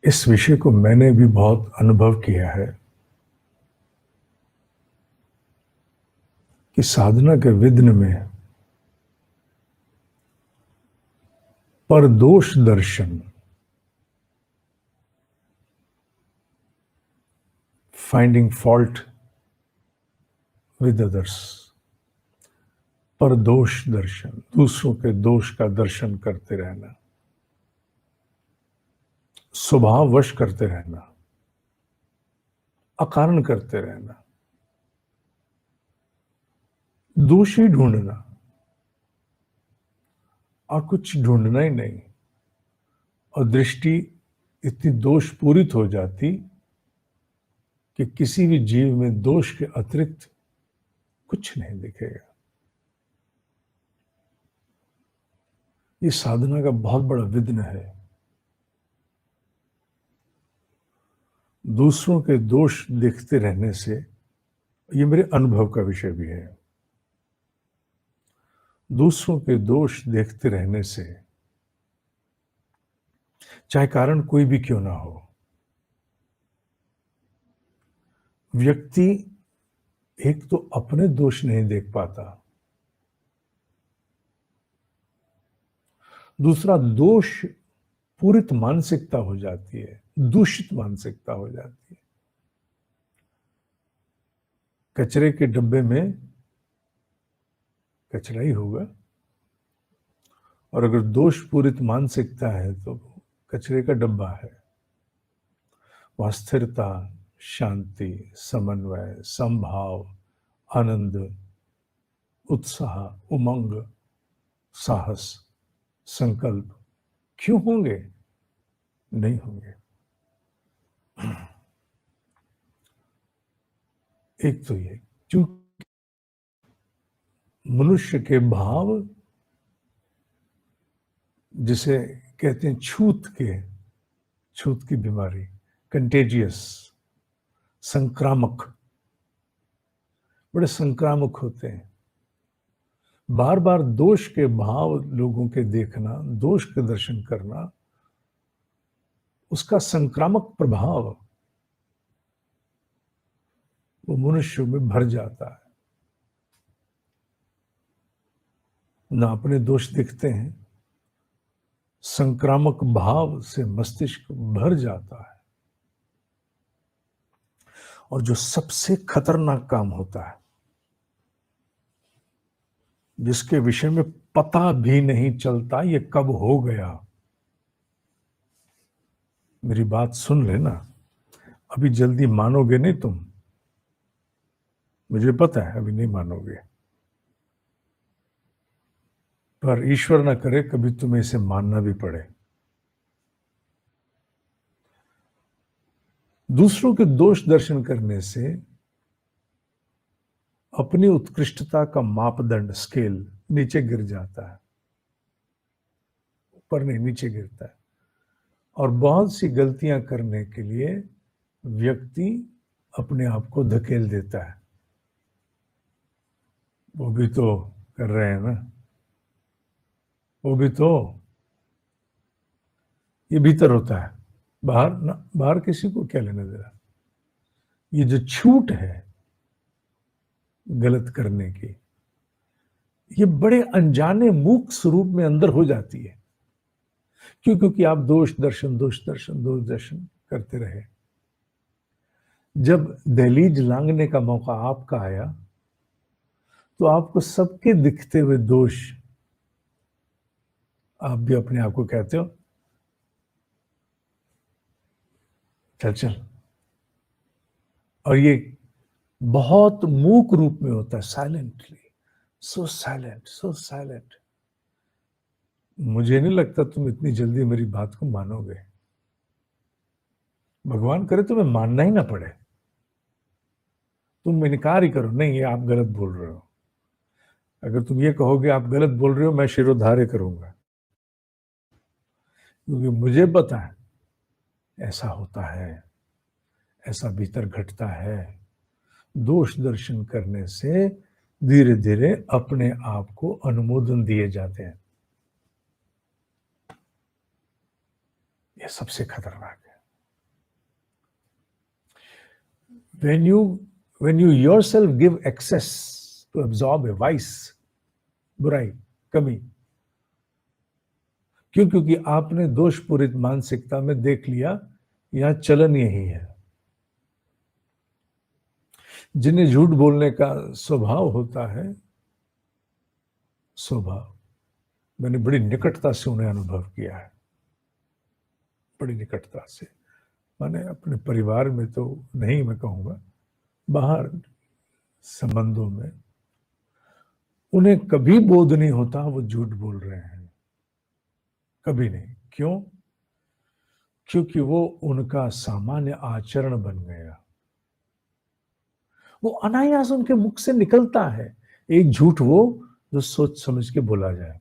इस विषय को मैंने भी बहुत अनुभव किया है कि साधना के विघ्न में परदोष दर्शन, finding fault with others, Pradosh दर्शन, दूसरों के दोष का दर्शन करते रहना, स्वभाववश करते रहना, अकारण करते रहना, दोष ही ढूंढना और कुछ ढूंढना ही नहीं। और दृष्टि इतनी दोष पूरित हो जाती कि किसी भी जीव में दोष के अतिरिक्त कुछ नहीं दिखेगा। ये साधना का बहुत बड़ा विघ्न है। दूसरों के दोष देखते रहने से, ये मेरे अनुभव का विषय भी है, दूसरों के दोष देखते रहने से, चाहे कारण कोई भी क्यों ना हो, व्यक्ति एक तो अपने दोष नहीं देख पाता, दूसरा दोष पूरित मानसिकता हो जाती है, दूषित मानसिकता हो जाती है। कचरे के डब्बे में कचरा ही होगा, और अगर दोष पूरित मानसिकता है तो कचरे का डब्बा है। वहां स्थिरता, शांति, समन्वय, समभाव, आनंद, उत्साह, उमंग, साहस, संकल्प क्यों होंगे? नहीं होंगे। एक तो ये, क्योंकि मनुष्य के भाव, जिसे कहते हैं छूत की बीमारी, कंटेजियस, संक्रामक, बड़े संक्रामक होते हैं। बार बार दोष के भाव लोगों के देखना, दोष के दर्शन करना, उसका संक्रामक प्रभाव वो मनुष्य में भर जाता है। ना अपने दोष दिखते हैं, संक्रामक भाव से मस्तिष्क भर जाता है। और जो सबसे खतरनाक काम होता है, जिसके विषय में पता भी नहीं चलता ये कब हो गया, मेरी बात सुन लेना, अभी जल्दी मानोगे नहीं तुम, मुझे पता है अभी नहीं मानोगे, पर ईश्वर ना करे कभी तुम्हें इसे मानना भी पड़े। दूसरों के दोष दर्शन करने से अपनी उत्कृष्टता का मापदंड, स्केल नीचे गिर जाता है, ऊपर नहीं नीचे गिरता है। और बहुत सी गलतियां करने के लिए व्यक्ति अपने आप को धकेल देता है। वो भी तो कर रहे हैं ना, वो भी तो, ये भीतर होता है, बाहर ना, बाहर किसी को क्या लेने दे रहा। ये जो छूट है गलत करने की, ये बड़े अनजाने मूक स्वरूप में अंदर हो जाती है। क्यों? क्योंकि आप दोष दर्शन करते रहे। जब दहलीज लांघने का मौका आपका आया तो आपको सबके दिखते हुए दोष, आप भी अपने आप को कहते हो चल चल। और ये बहुत मूक रूप में होता है, साइलेंटली, सो साइलेंट। मुझे नहीं लगता तुम इतनी जल्दी मेरी बात को मानोगे। भगवान करे तुम्हें मानना ही ना पड़े, तुम इनकार ही करो, नहीं ये आप गलत बोल रहे हो। अगर तुम ये कहोगे आप गलत बोल रहे हो, मैं शिरोधार्य करूंगा, क्योंकि मुझे पता है ऐसा होता है, ऐसा भीतर घटता है। दोष दर्शन करने से धीरे धीरे अपने आप को अनुमोदन दिए जाते हैं। यह सबसे खतरनाक है। when you yourself give access to absorb a vice, बुराई, कमी, क्यों? क्योंकि आपने दोषपूरित मानसिकता में देख लिया यहां चलन यही है। जिन्हें झूठ बोलने का स्वभाव होता है, स्वभाव, मैंने बड़ी निकटता से उन्हें अनुभव किया है, बड़ी निकटता से। मैंने अपने परिवार में तो नहीं, मैं कहूँगा बाहर संबंधों में, उन्हें कभी बोध नहीं होता वो झूठ बोल रहे हैं, कभी नहीं। क्यों? क्योंकि वो उनका सामान्य आचरण बन गया, वो अनायास उनके मुख से निकलता है। एक झूठ वो जो सोच समझ के बोला जाए,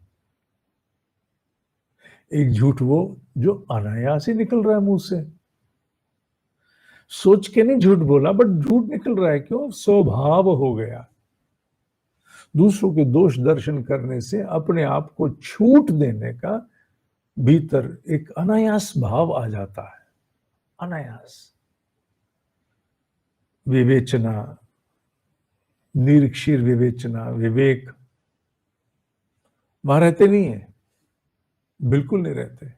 एक झूठ वो जो अनायास ही निकल रहा है मुंह से, सोच के नहीं झूठ बोला, बट झूठ निकल रहा है। क्यों? स्वभाव हो गया। दूसरों के दोष दर्शन करने से अपने आप को छूट देने का भीतर एक अनायास भाव आ जाता है, अनायास। विवेचना, निरीक्षीर विवेचना, विवेक वहां रहते नहीं है, बिल्कुल नहीं रहते।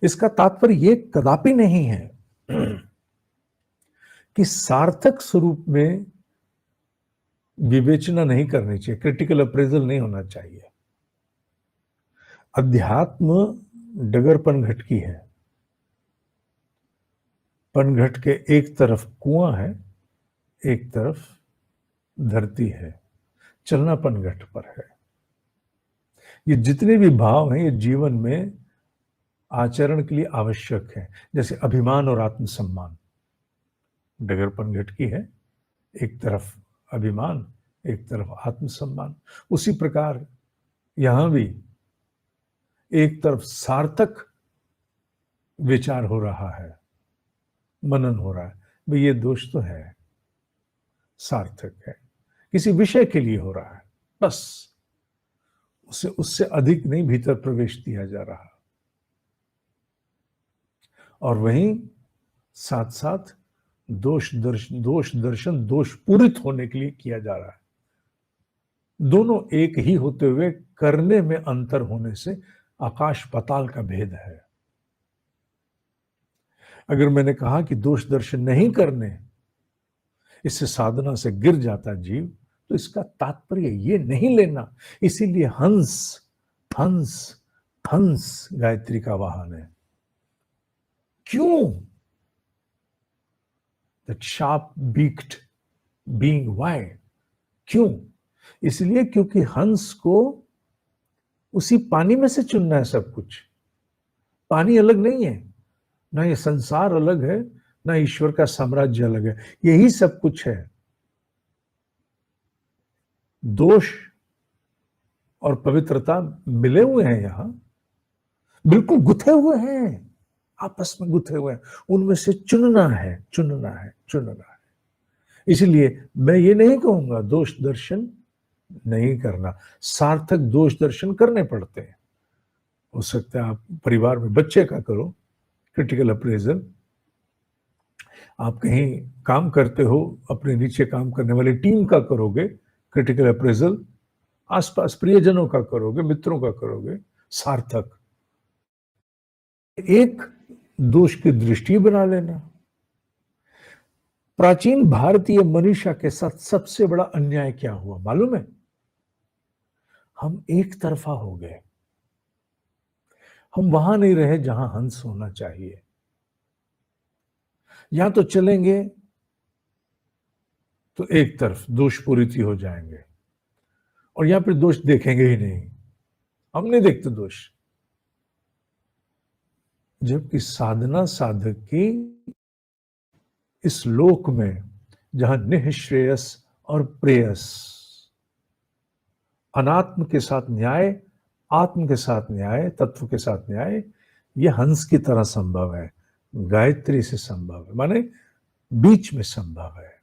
इसका तात्पर्य यह कदापि नहीं है कि सार्थक स्वरूप में विवेचना नहीं करनी चाहिए, क्रिटिकल अप्रेजल नहीं होना चाहिए। अध्यात्म डगर पनघट की है। पनघट के एक तरफ कुआं है, एक तरफ धरती है, चलना पनघट पर है। ये जितने भी भाव हैं ये जीवन में आचरण के लिए आवश्यक है। जैसे अभिमान और आत्मसम्मान, डगर पनघट की है, एक तरफ अभिमान, एक तरफ आत्मसम्मान। उसी प्रकार यहां भी एक तरफ सार्थक विचार हो रहा है, मनन हो रहा है, भाई ये दोष तो है, सार्थक है, किसी विषय के लिए हो रहा है, बस उससे अधिक नहीं भीतर प्रवेश दिया जा रहा। और वहीं साथ साथ दोष दर्शन दोष पूरित होने के लिए किया जा रहा है। दोनों एक ही होते हुए करने में अंतर होने से आकाश पाताल का भेद है। अगर मैंने कहा कि दोष दर्शन नहीं करने, इससे साधना से गिर जाता जीव, तो इसका तात्पर्य ये नहीं लेना। इसीलिए हंस हंस हंस गायत्री का वाहन है। क्यों? That sharp beaked being, why? क्यों? इसलिए क्योंकि हंस को उसी पानी में से चुनना है सब कुछ। पानी अलग नहीं है, ना ये संसार अलग है, ना ईश्वर का साम्राज्य अलग है, यही सब कुछ है। दोष और पवित्रता मिले हुए हैं, यहां बिल्कुल गुथे हुए हैं, आपस में गुथे हुए हैं। उनमें से चुनना है, चुनना है, चुनना है। इसलिए मैं ये नहीं कहूंगा दोष दर्शन नहीं करना, सार्थक दोष दर्शन करने पड़ते हैं। हो सकता है आप परिवार में बच्चे का करो क्रिटिकल अप्रेजल, आप कहीं काम करते हो, अपने नीचे काम करने वाली टीम का करोगे क्रिटिकल अप्रेजल, आसपास प्रियजनों का करोगे, मित्रों का करोगे, सार्थक। एक दोष की दृष्टि बना लेना। प्राचीन भारतीय मनीषा के साथ सबसे बड़ा अन्याय क्या हुआ मालूम है? हम एक तरफा हो गए। हम वहां नहीं रहे जहां हंस होना चाहिए। यहां तो चलेंगे तो एक तरफ दोष पूरित हो जाएंगे, और यहां पर दोष देखेंगे ही नहीं, हम नहीं देखते दोष। जबकि साधना साधक की इस लोक में जहां निःश्रेयस और प्रेयस, अनात्म के साथ न्याय, आत्म के साथ न्याय, तत्व के साथ न्याय, यह हंस की तरह संभव है, गायत्री से संभव है, माने बीच में संभव है।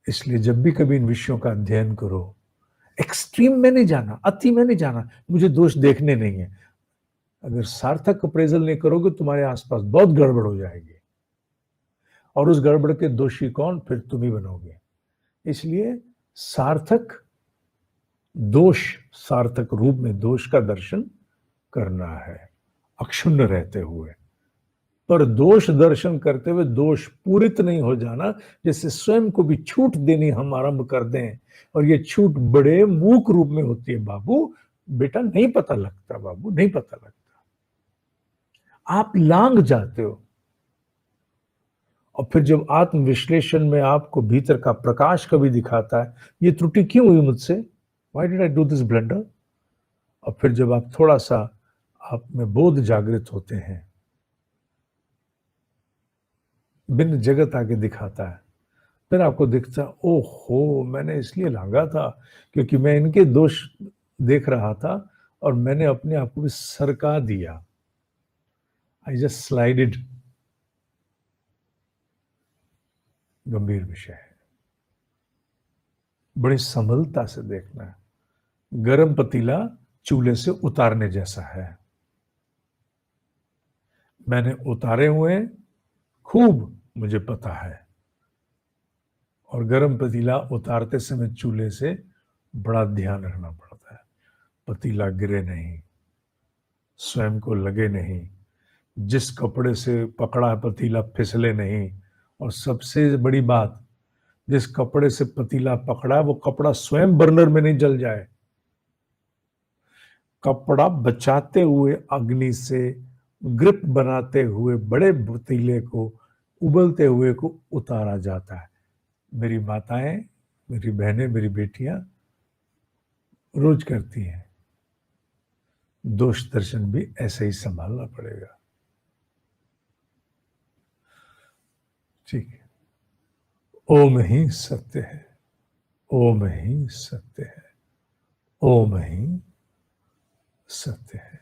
इसलिए जब भी कभी इन विषयों का अध्ययन करो, एक्सट्रीम में नहीं जाना, अति में नहीं जाना, मुझे दोष देखने नहीं है। अगर सार्थक अप्रेजल नहीं करोगे, तुम्हारे आसपास बहुत गड़बड़ हो जाएगी। और उस गड़बड़ के दोषी कौन? फिर तुम ही बनोगे। इसलिए सार्थक दोष, सार्थक रूप में दोष का दर्शन करना है, अक्षुण्ण रहते हुए। पर दोष दर्शन करते हुए दोष पूरित नहीं हो जाना, जैसे स्वयं को भी छूट देनी हम आरंभ कर दें, और ये छूट बड़े मूक रूप में होती है। बाबू बेटा नहीं पता लगता, बाबू नहीं पता लगता, आप लांग जाते हो। और फिर जब आत्मविश्लेषण में आपको भीतर का प्रकाश कभी दिखाता है, ये त्रुटि क्यों हुई मुझसे, why did I do this blunder. और फिर जब आप थोड़ा सा आप में बोध जागृत होते हैं, भिन्न जगत आके दिखाता है, फिर आपको दिखता है ओहो मैंने इसलिए लांगा था क्योंकि मैं इनके दोष देख रहा था और मैंने अपने आप को भी सरका दिया, आई जस्ट स्लाइडेड। गंभीर विषय है, बड़ी संभलता से देखना है। गरम पतीला चूल्हे से उतारने जैसा है, मैंने उतारे हुए खूब, मुझे पता है। और गरम पतीला उतारते समय चूल्हे से बड़ा ध्यान रखना पड़ता है, पतीला गिरे नहीं, स्वयं को लगे नहीं, जिस कपड़े से पकड़ा पतीला फिसले नहीं, और सबसे बड़ी बात, जिस कपड़े से पतीला पकड़ा वो कपड़ा स्वयं बर्नर में नहीं जल जाए, कपड़ा बचाते हुए अग्नि से ग्रिप बनाते हुए बड़े पतीले को, उबलते हुए को उतारा जाता है। मेरी माताएं, मेरी बहनें, मेरी बेटियां रोज करती हैं। दोष दर्शन भी ऐसे ही संभालना पड़ेगा। ठीक है, ओम ही सत्य है, ओम ही सत्य है, ओम ही सत्य है।